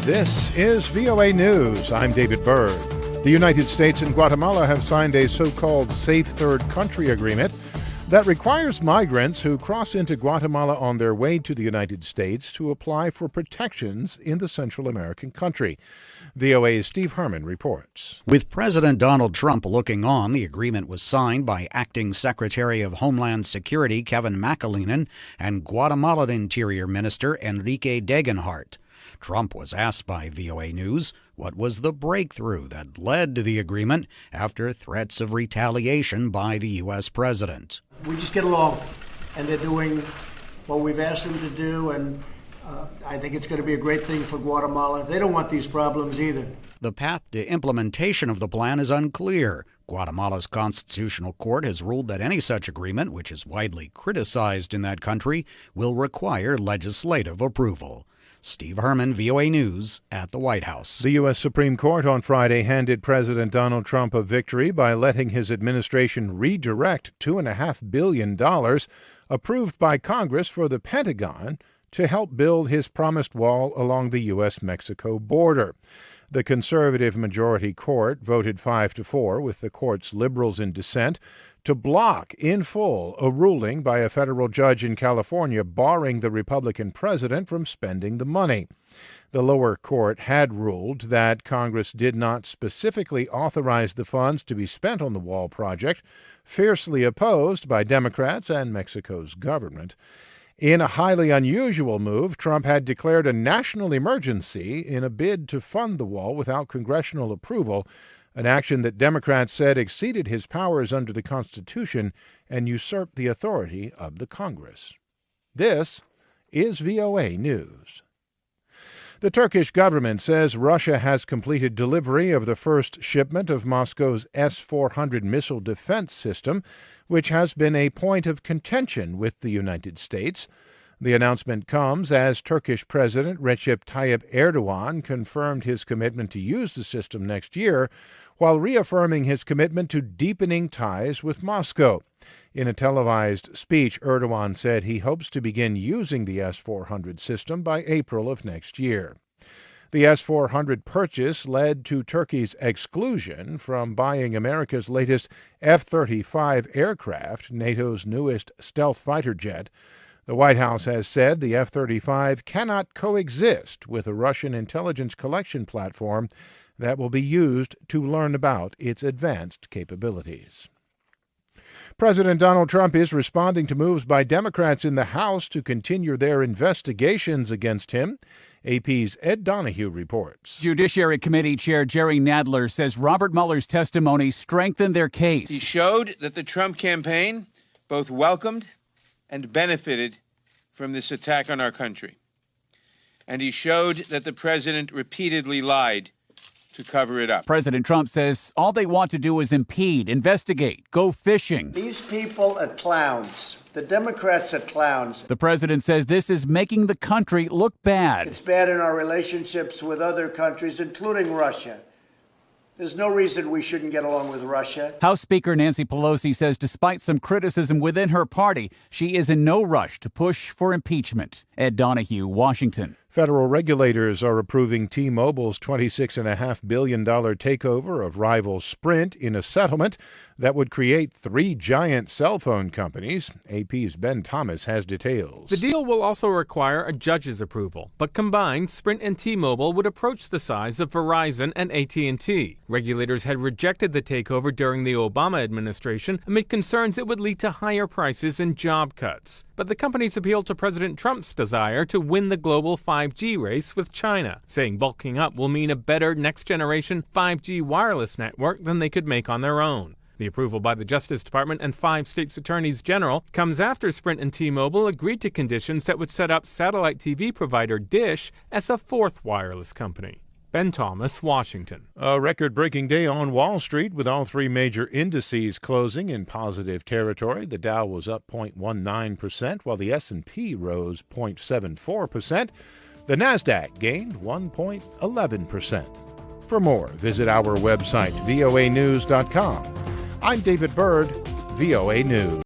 This is VOA News. I'm David Byrd. The United States and Guatemala have signed a so-called Safe Third Country Agreement that requires migrants who cross into Guatemala on their way to the United States to apply for protections in the Central American country. VOA's Steve Herman reports. With President Donald Trump looking on, the agreement was signed by Acting Secretary of Homeland Security Kevin McAleenan and Guatemalan Interior Minister Enrique Degenhart. Trump was asked by VOA News what was the breakthrough that led to the agreement after threats of retaliation by the U.S. president. We just get along, and they're doing what we've asked them to do, and I think it's going to be a great thing for Guatemala. They don't want these problems either. The path to implementation of the plan is unclear. Guatemala's constitutional court has ruled that any such agreement, which is widely criticized in that country, will require legislative approval. Steve Herman, VOA News, at the White House. The U.S. Supreme Court on Friday handed President Donald Trump a victory by letting his administration redirect $2.5 billion approved by Congress for the Pentagon to help build his promised wall along the U.S.-Mexico border. The conservative majority court voted 5-4, with the court's liberals in dissent, to block in full a ruling by a federal judge in California barring the Republican president from spending the money. The lower court had ruled that Congress did not specifically authorize the funds to be spent on the wall project, fiercely opposed by Democrats and Mexico's government. In a highly unusual move, Trump had declared a national emergency in a bid to fund the wall without congressional approval, an action that Democrats said exceeded his powers under the Constitution and usurped the authority of the Congress. This is VOA News. The Turkish government says Russia has completed delivery of the first shipment of Moscow's S-400 missile defense system, which has been a point of contention with the United States. The announcement comes as Turkish President Recep Tayyip Erdogan confirmed his commitment to use the system next year, while reaffirming his commitment to deepening ties with Moscow. In a televised speech, Erdogan said he hopes to begin using the S-400 system by April of next year. The S-400 purchase led to Turkey's exclusion from buying America's latest F-35 aircraft, NATO's newest stealth fighter jet. The White House has said the F-35 cannot coexist with a Russian intelligence collection platform that will be used to learn about its advanced capabilities. President Donald Trump is responding to moves by Democrats in the House to continue their investigations against him. AP's Ed Donahue reports. Judiciary Committee Chair Jerry Nadler says Robert Mueller's testimony strengthened their case. He showed that the Trump campaign both welcomed and benefited from this attack on our country. And he showed that the president repeatedly lied to cover it up. President Trump says all they want to do is impede, investigate, go fishing. These people are clowns. The Democrats are clowns. The president says this is making the country look bad. It's bad in our relationships with other countries, including Russia. There's no reason we shouldn't get along with Russia. House Speaker Nancy Pelosi says despite some criticism within her party, she is in no rush to push for impeachment. Ed Donahue, Washington. Federal regulators are approving T-Mobile's $26.5 billion takeover of rival Sprint in a settlement that would create three giant cell phone companies. AP's Ben Thomas has details. The deal will also require a judge's approval, but combined, Sprint and T-Mobile would approach the size of Verizon and AT&T. Regulators had rejected the takeover during the Obama administration amid concerns it would lead to higher prices and job cuts. But the companies appealed to President Trump's desire to win the global 5G race with China, saying bulking up will mean a better next-generation 5G wireless network than they could make on their own. The approval by the Justice Department and 5 states' attorneys general comes after Sprint and T-Mobile agreed to conditions that would set up satellite TV provider Dish as a fourth wireless company. Ben Thomas, Washington. A record-breaking day on Wall Street with all three major indices closing in positive territory. The Dow was up 0.19%, while the S&P rose 0.74%. The Nasdaq gained 1.11%. For more, visit our website, voanews.com. I'm David Byrd, VOA News.